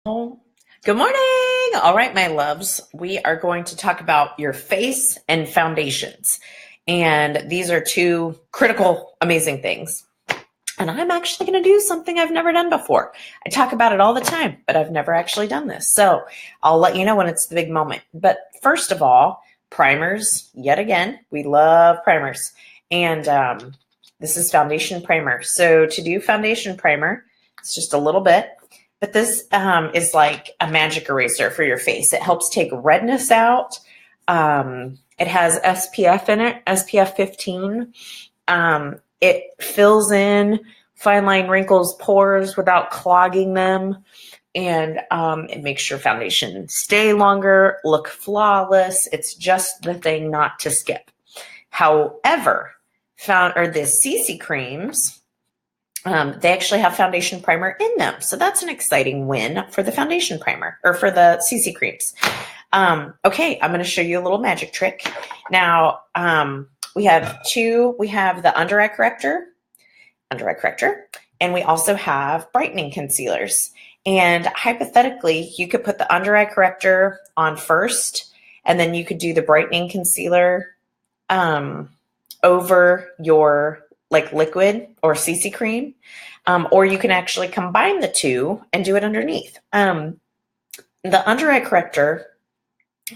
Good morning. All right, my loves. We are going to talk about your face and foundations. And these are two critical, amazing things. And I'm actually going to do something I've never done before. I talk about it all the time, but I've never actually done this. So I'll let you know when it's the big moment. But first of all, primers, yet again, we love primers. And this is foundation primer. So to do foundation primer, it's just a little bit. But this is like a magic eraser for your face. It helps take redness out. It has SPF in it, SPF 15. It fills in fine line wrinkles, pores without clogging them. And it makes your foundation stay longer, look flawless. It's just the thing not to skip. However, the CC creams, they actually have foundation primer in them. So that's an exciting win for the foundation primer or for the CC creams. Okay, I'm going to show you a little magic trick. Now, we have the under eye corrector, and we also have brightening concealers. And hypothetically, you could put the under eye corrector on first, and then you could do the brightening concealer over your like liquid or CC cream, or you can actually combine the two and do it underneath. The under eye corrector,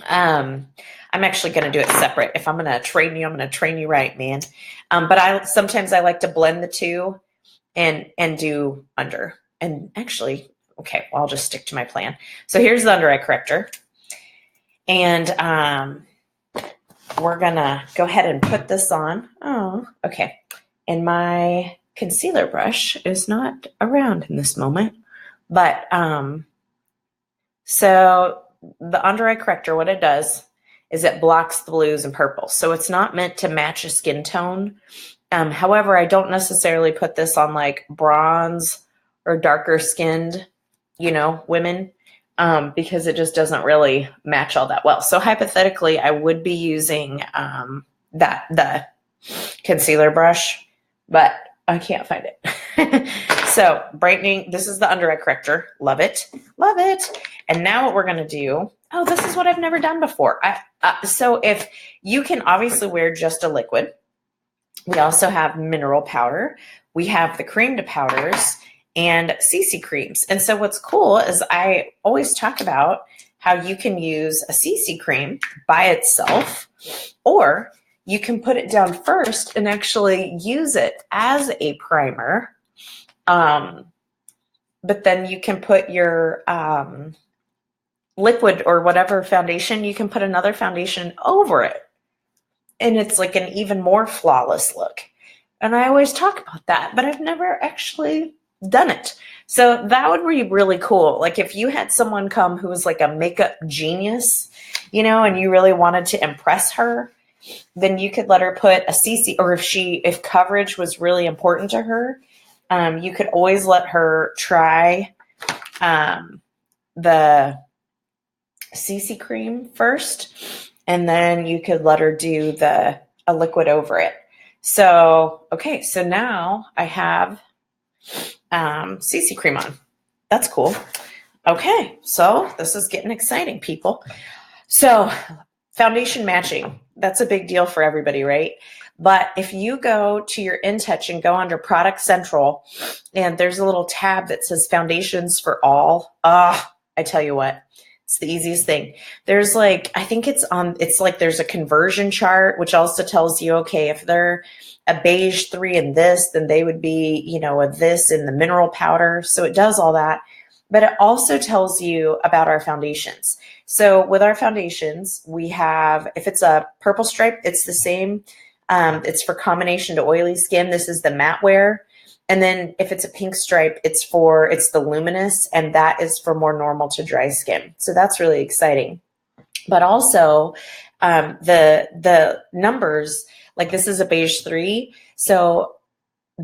I'm actually going to do it separate. If I'm going to train you, I'm going to train you right, man. But sometimes I like to blend the two and do under. And actually, okay, well, I'll just stick to my plan. So here's the under eye corrector. And we're going to go ahead and put this on. Oh, okay. And my concealer brush is not around in this moment. But so the under eye corrector, what it does is it blocks the blues and purples. So it's not meant to match a skin tone. However, I don't necessarily put this on like bronze or darker skinned, women, because it just doesn't really match all that well. So hypothetically, I would be using the concealer brush, but I can't find it. So brightening, this is the under eye corrector. Love it. Love it. And now what we're going to do, this is what I've never done before. So if you can obviously wear just a liquid, we also have mineral powder. We have the cream to powders and CC creams. And so what's cool is I always talk about how you can use a CC cream by itself, or you can put it down first and actually use it as a primer. But then you can put your liquid or whatever foundation, you can put another foundation over it. And it's like an even more flawless look. And I always talk about that, but I've never actually done it. So that would be really cool. Like if you had someone come who was like a makeup genius, and you really wanted to impress her, then you could let her put a CC, or if coverage was really important to her, you could always let her try the CC cream first, and then you could let her do a liquid over it. So, okay, so now I have CC cream on. That's cool. Okay, so this is getting exciting, people. So foundation matching, that's a big deal for everybody, right? But if you go to your InTouch and go under Product Central, and there's a little tab that says Foundations for All, I tell you what, it's the easiest thing. There's like, I think it's like there's a conversion chart, which also tells you, okay, if they're a beige 3 in this, then they would be, a this in the mineral powder. So it does all that. But it also tells you about our foundations. So with our foundations, we have, if it's a purple stripe, it's the same. It's for combination to oily skin. This is the matte wear. And then if it's a pink stripe, it's the luminous, and that is for more normal to dry skin. So that's really exciting. But also the numbers, like this is a beige 3. So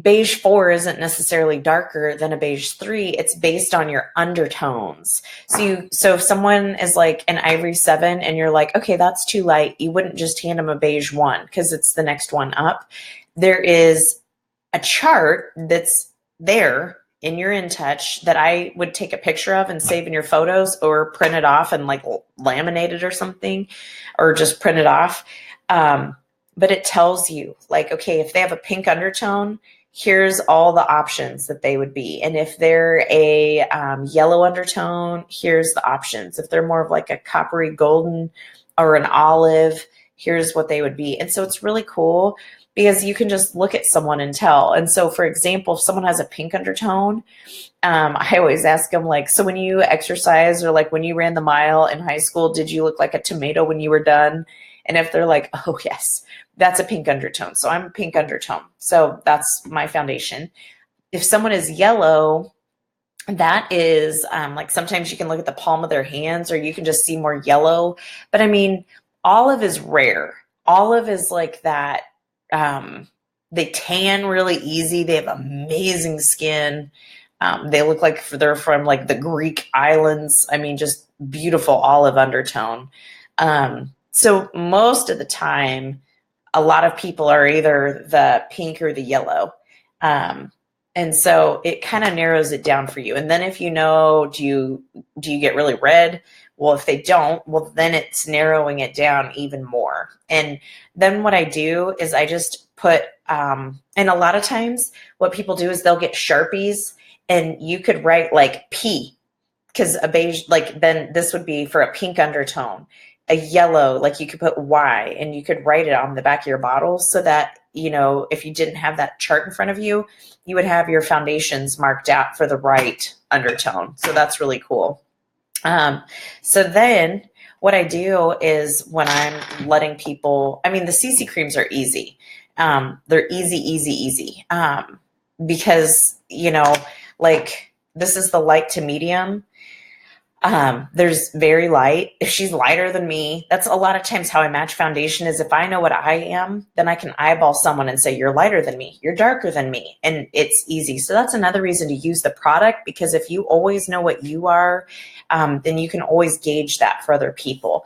beige 4 isn't necessarily darker than a beige 3. It's based on your undertones. So if someone is like an ivory 7 and you're like, okay, that's too light, you wouldn't just hand them a beige 1 because it's the next one up. There is a chart that's there in your InTouch that I would take a picture of and save in your photos, or print it off and like laminate it or something, or just print it off. But it tells you like, okay, if they have a pink undertone, here's all the options that they would be. And if they're a yellow undertone, here's the options. If they're more of like a coppery golden or an olive, here's what they would be. And so it's really cool because you can just look at someone and tell. And so, for example, if someone has a pink undertone, I always ask them, like, so when you exercise or like when you ran the mile in high school, did you look like a tomato when you were done? And if they're like, oh, yes, that's a pink undertone. So I'm a pink undertone. So that's my foundation. If someone is yellow, that is like sometimes you can look at the palm of their hands or you can just see more yellow. But I mean, olive is rare. Olive is like that. They tan really easy. They have amazing skin. They look like they're from like the Greek islands. I mean, just beautiful olive undertone. So most of the time, a lot of people are either the pink or the yellow. And so it kind of narrows it down for you. And then if you know, do you get really red? Well, if they don't, well, then it's narrowing it down even more. And then what I do is I just put, and a lot of times what people do is they'll get Sharpies and you could write like P, because a beige, like then this would be for a pink undertone. A yellow, like you could put Y and you could write it on the back of your bottle so that, you know, if you didn't have that chart in front of you, you would have your foundations marked out for the right undertone. So that's really cool. So then what I do is when I'm letting people, I mean, the CC creams are easy. They're easy. Because, you know, like this is the light to medium. There's very light. If she's lighter than me, that's a lot of times how I match foundation is if I know what I am, then I can eyeball someone and say, you're lighter than me, you're darker than me. And it's easy. So that's another reason to use the product, because if you always know what you are, then you can always gauge that for other people.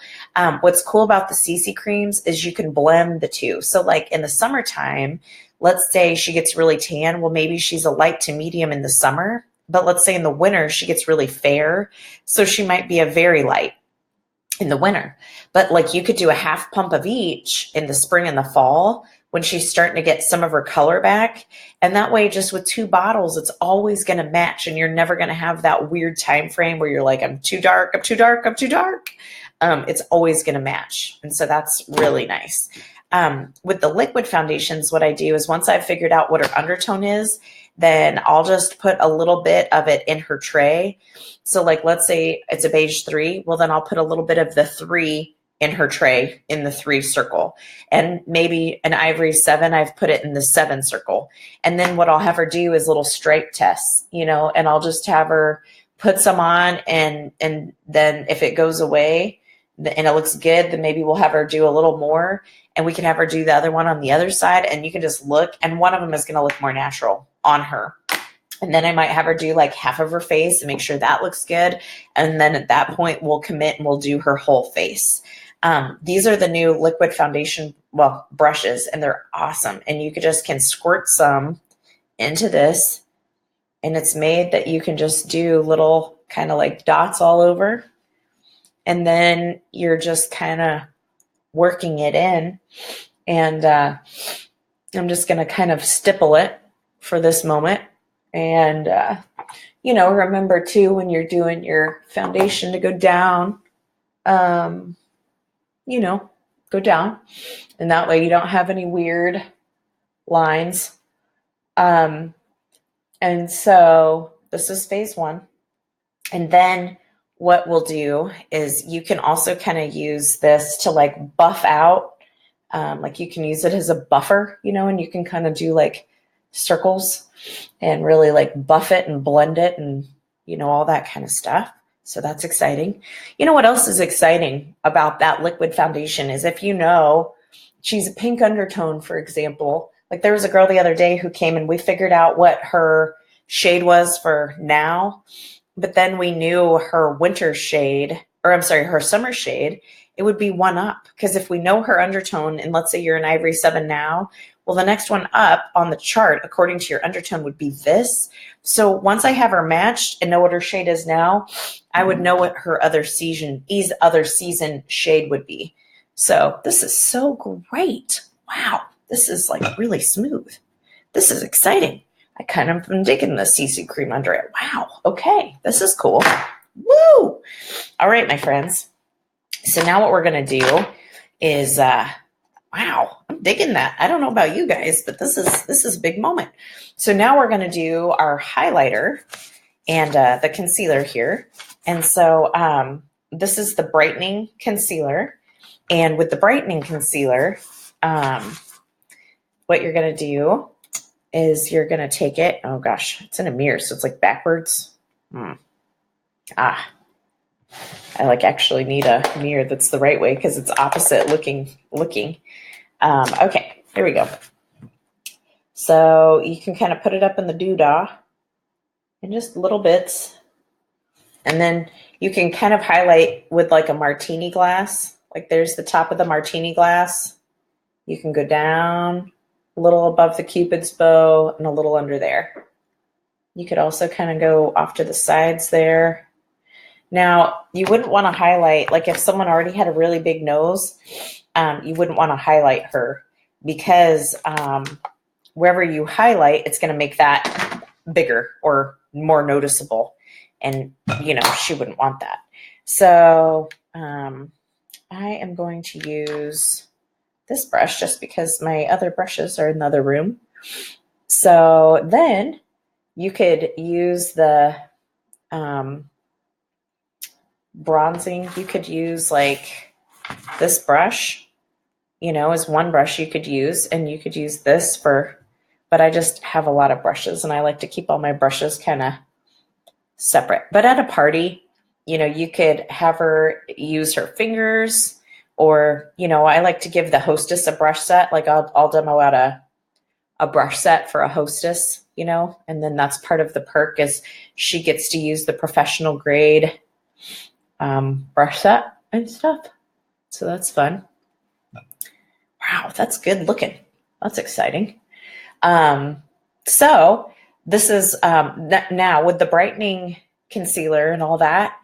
What's cool about the CC creams is you can blend the two. So like in the summertime, let's say she gets really tan. Well, maybe she's a light to medium in the summer. But let's say in the winter, she gets really fair. So she might be a very light in the winter. But like you could do a half pump of each in the spring and the fall when she's starting to get some of her color back. And that way, just with 2 bottles, it's always going to match. And you're never going to have that weird time frame where you're like, I'm too dark, I'm too dark, I'm too dark. It's always going to match. And so that's really nice. With the liquid foundations, what I do is once I've figured out what her undertone is, then I'll just put a little bit of it in her tray. So like, let's say it's a beige 3. Well, then I'll put a little bit of the 3 in her tray in the 3 circle, and maybe an ivory 7, I've put it in the 7 circle. And then what I'll have her do is little stripe tests, you know, and I'll just have her put some on, and then if it goes away and it looks good, then maybe we'll have her do a little more, and we can have her do the other one on the other side, and you can just look, and one of them is going to look more natural on her. And then I might have her do like half of her face and make sure that looks good. And then at that point, we'll commit and we'll do her whole face. These are the new liquid foundation, brushes, and they're awesome. And you can squirt some into this, and it's made that you can just do little kind of like dots all over. And then you're just kind of working it in. And I'm just going to kind of stipple it for this moment. And, remember too, when you're doing your foundation to go down, go down. And that way you don't have any weird lines. And so this is phase 1. And then what we'll do is you can also kind of use this to like buff out. Like you can use it as a buffer, and you can kind of do like circles and really like buff it and blend it and, all that kind of stuff. So that's exciting. You know what else is exciting about that liquid foundation is if she's a pink undertone, for example. Like there was a girl the other day who came and we figured out what her shade was for now, but then we knew her winter shade, her summer shade, it would be 1 up. Because if we know her undertone, and let's say you're an ivory 7 now, Well, the next one up on the chart, according to your undertone, would be this. So once I have her matched and know what her shade is now, I would know what her other season shade would be. So this is so great. Wow, this is like really smooth. This is exciting. I kind of am digging the CC cream under it. Wow, okay, this is cool. Woo! All right, my friends. So now what we're going to do is, wow, I'm digging that. I don't know about you guys, but this is a big moment. So now we're going to do our highlighter and the concealer here. And so this is the brightening concealer. And with the brightening concealer, what you're going to do is you're going to take it. Oh gosh, it's in a mirror, so it's like backwards. I like actually need a mirror that's the right way because it's opposite looking. Okay, here we go. So you can kind of put it up in the doodah in just little bits. And then you can kind of highlight with like a martini glass. Like there's the top of the martini glass. You can go down a little above the Cupid's bow and a little under there. You could also kind of go off to the sides there. Now, you wouldn't want to highlight, like if someone already had a really big nose, you wouldn't want to highlight her because wherever you highlight, it's going to make that bigger or more noticeable. And, you know, she wouldn't want that. So I am going to use this brush just because my other brushes are in the other room. So then you could use the bronzing. You could use like this brush, you know, as one brush you could use, and you could use this for, but I just have a lot of brushes and I like to keep all my brushes kind of separate. But at a party, you know, you could have her use her fingers, or, you know, I like to give the hostess a brush set. Like I'll demo out a brush set for a hostess, you know, and then that's part of the perk is she gets to use the professional grade brush set and stuff. So that's fun. Wow, that's good looking. That's exciting. So this is now with the brightening concealer and all that.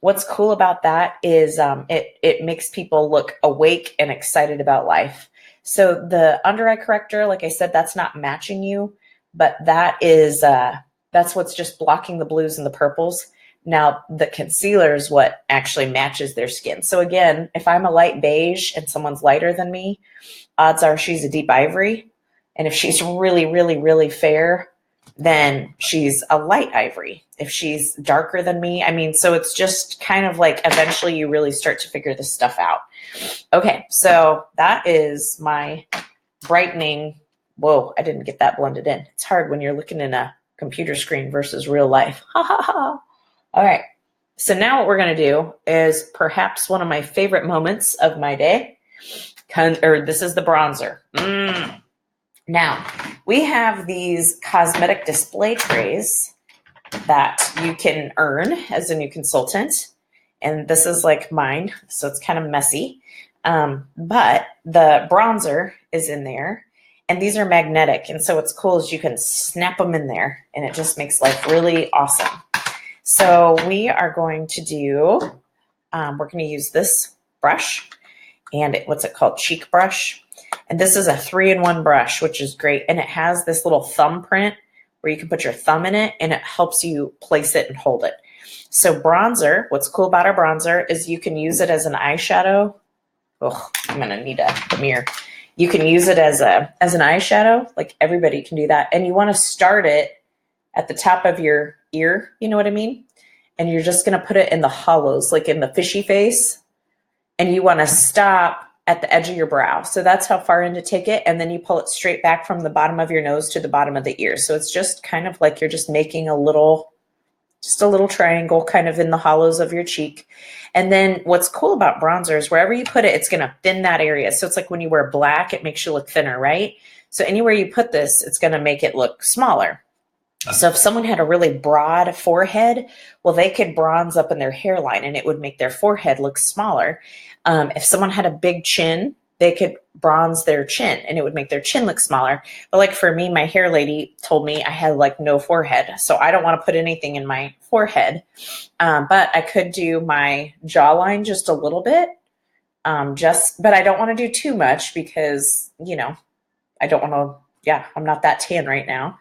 What's cool about that is it makes people look awake and excited about life. So the under eye corrector, like I said, that's not matching you, but that is that's what's just blocking the blues and the purples. Now the concealer is what actually matches their skin. So again, if I'm a light beige and someone's lighter than me, odds are she's a deep ivory. And if she's really, really, really fair, then she's a light ivory. If she's darker than me, I mean, so it's just kind of like eventually you really start to figure this stuff out. Okay, so that is my brightening. Whoa, I didn't get that blended in. It's hard when you're looking in a computer screen versus real life. Ha ha ha. All right, so now what we're going to do is perhaps one of my favorite moments of my day. This is the bronzer. Now, we have these cosmetic display trays that you can earn as a new consultant. And this is like mine, so it's kind of messy. But the bronzer is in there. And these are magnetic. And so what's cool is you can snap them in there. And it just makes life really awesome. So we are going to do, we're going to use this brush. And what's it called? Cheek brush. And this is a 3-in-1 brush, which is great. And it has this little thumbprint where you can put your thumb in it and it helps you place it and hold it. So bronzer, what's cool about our bronzer is you can use it as an eyeshadow. Oh, I'm going to need a mirror. You can use it as an eyeshadow. Like everybody can do that. And you want to start it at the top of your ear. You know what I mean? And you're just going to put it in the hollows, like in the fishy face. And you want to stop at the edge of your brow. So that's how far in to take it. And then you pull it straight back from the bottom of your nose to the bottom of the ear. So it's just kind of like you're just making a little triangle kind of in the hollows of your cheek. And then what's cool about bronzer is wherever you put it, it's going to thin that area. So it's like when you wear black, it makes you look thinner, right? So anywhere you put this, it's going to make it look smaller. So if someone had a really broad forehead, well, they could bronze up in their hairline and it would make their forehead look smaller. If someone had a big chin, they could bronze their chin and it would make their chin look smaller. But like for me, my hair lady told me I had like no forehead. So I don't want to put anything in my forehead. But I could do my jawline just a little bit. But I don't want to do too much because, you know, I don't want to, I'm not that tan right now.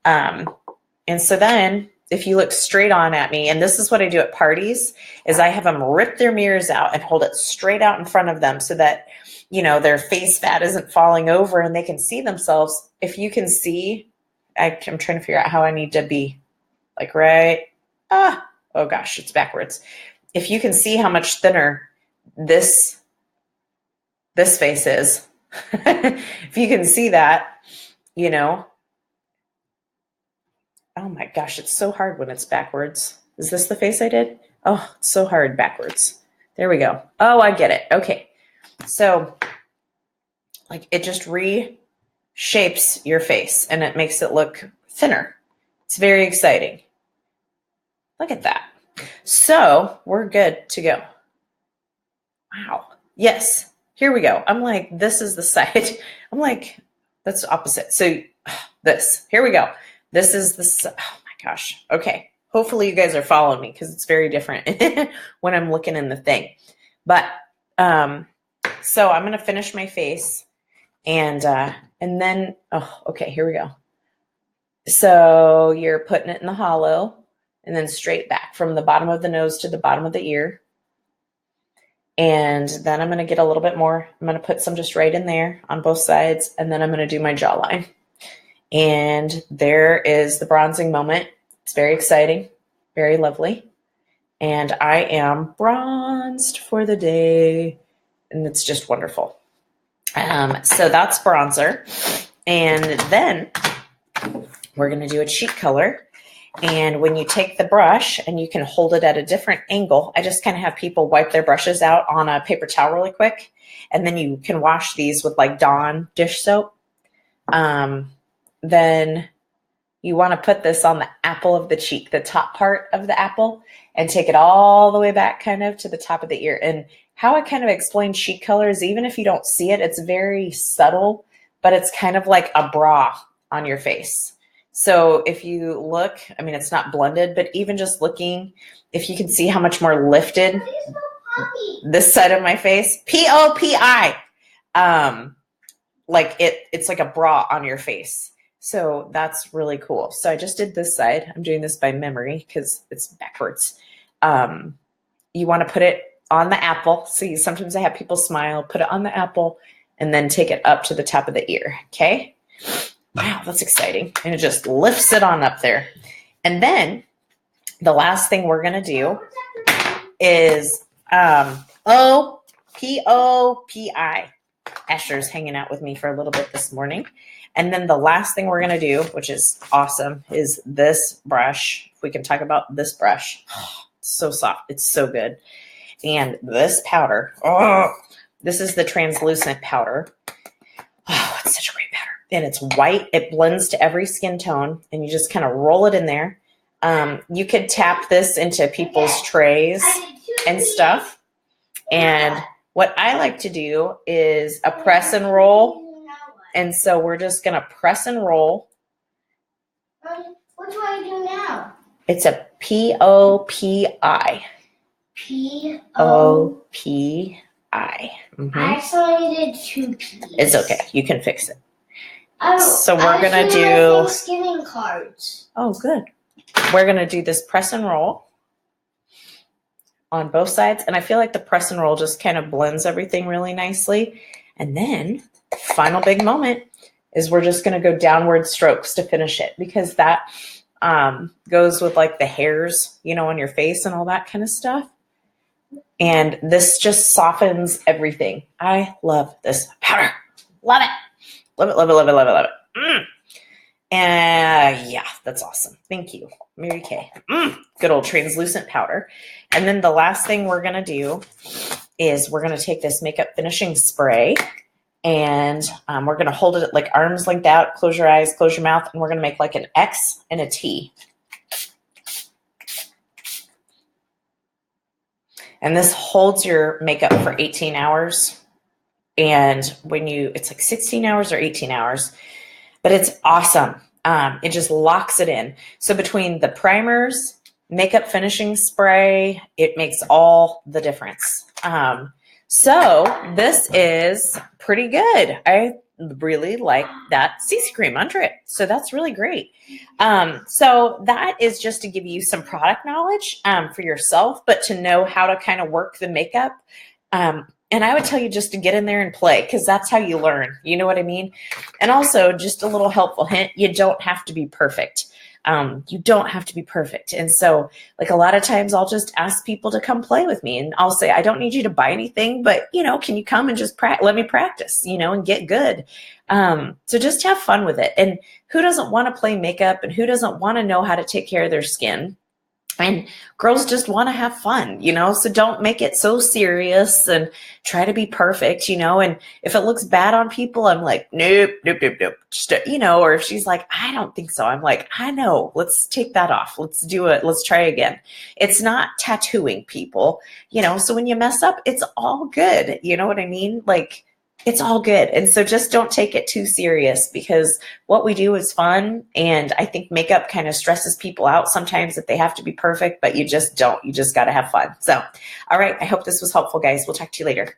And so then if you look straight on at me, and this is what I do at parties, is I have them rip their mirrors out and hold it straight out in front of them so that, you know, their face fat isn't falling over and they can see themselves. If you can see, I'm trying to figure out how I need to be like, oh gosh, it's backwards. If you can see how much thinner this face is, if you can see that, you know, oh my gosh, it's so hard when it's backwards. Is this the face I did? Oh, it's so hard backwards. There we go. Oh, I get it. Okay. So like it just reshapes your face and it makes it look thinner. It's very exciting. Look at that. So we're good to go. Wow. Yes. Here we go. I'm like, this is the side. I'm like, that's opposite. So this, here we go. This is the, oh my gosh. Okay. Hopefully you guys are following me because it's very different when I'm looking in the thing. But, so I'm going to finish my face and then, oh, okay, here we go. So you're putting it in the hollow and then straight back from the bottom of the nose to the bottom of the ear. And then I'm going to get a little bit more. I'm going to put some just right in there on both sides. And then I'm going to do my jawline. And there is the bronzing moment. It's very exciting, very lovely. And I am bronzed for the day. And it's just wonderful. So that's bronzer. And then we're going to do a cheek color. And when you take the brush and you can hold it at a different angle, I just kind of have people wipe their brushes out on a paper towel really quick. And then you can wash these with like Dawn dish soap. Then you want to put this on the apple of the cheek, the top part of the apple, and take it all the way back kind of to the top of the ear. And how I kind of explain cheek colors, even if you don't see it, it's very subtle, but it's kind of like a bra on your face. So if you look, I mean, it's not blended, but even just looking, if you can see how much more lifted this side of my face, P-O-P-I, like it's like a bra on your face. So that's really cool. So I just did this side. I'm doing this by memory because it's backwards. You want to put it on the apple. See, sometimes I have people smile, put it on the apple, and then take it up to the top of the ear. Okay. Wow, that's exciting. And it just lifts it on up there. And then the last thing we're going to do is O-P-O-P-I. Asher's hanging out with me for a little bit this morning. And then the last thing we're going to do, which is awesome, is this brush. If we can talk about this brush. Oh, it's so soft. It's so good. And this powder. Oh, this is the translucent powder. Oh, it's such a great powder. And it's white. It blends to every skin tone. And you just kind of roll it in there. You could tap this into people's trays and stuff. And what I like to do is a press and roll. And so we're just going to press and roll. What do I do now? It's a P-O-P-I. P-O-P-I. Mm-hmm. I actually did 2 P's. It's okay. You can fix it. Oh, so we're going to do Thanksgiving cards. Oh, good. We're going to do this press and roll on both sides. And I feel like the press and roll just kind of blends everything really nicely. And then final big moment is we're just going to go downward strokes to finish it because that goes with like the hairs, you know, on your face and all that kind of stuff. And this just softens everything. I love this powder. Love it. Love it, love it, love it, love it, love it. And yeah, that's awesome. Thank you, Mary Kay. Good old translucent powder. And then the last thing we're going to do is we're going to take this makeup finishing spray and we're going to hold it like arms length out, close your eyes, close your mouth, and we're going to make like an X and a T. And this holds your makeup for 18 hours. And it's like 16 hours or 18 hours, but it's awesome. It just locks it in. So between the primers, makeup finishing spray, it makes all the difference. So this is pretty good. I really like that CC cream under it. So that's really great. So that is just to give you some product knowledge for yourself, but to know how to kind of work the makeup. And I would tell you just to get in there and play, because that's how you learn. You know what I mean? And also, just a little helpful hint, you don't have to be perfect. You don't have to be perfect. And so, like, a lot of times I'll just ask people to come play with me, and I'll say, I don't need you to buy anything, but, can you come and just let me practice, and get good. So just have fun with it. And who doesn't want to play makeup, and who doesn't want to know how to take care of their skin? And girls just want to have fun, so don't make it so serious and try to be perfect, and if it looks bad on people, I'm like, nope, nope, nope, nope. Just, or if she's like, I don't think so, I'm like, I know, let's take that off. Let's do it. Let's try again. It's not tattooing people, so when you mess up, it's all good. You know what I mean? Like, it's all good. And so just don't take it too serious, because what we do is fun. And I think makeup kind of stresses people out sometimes that they have to be perfect, but you just don't. You just got to have fun. So, all right. I hope this was helpful, guys. We'll talk to you later.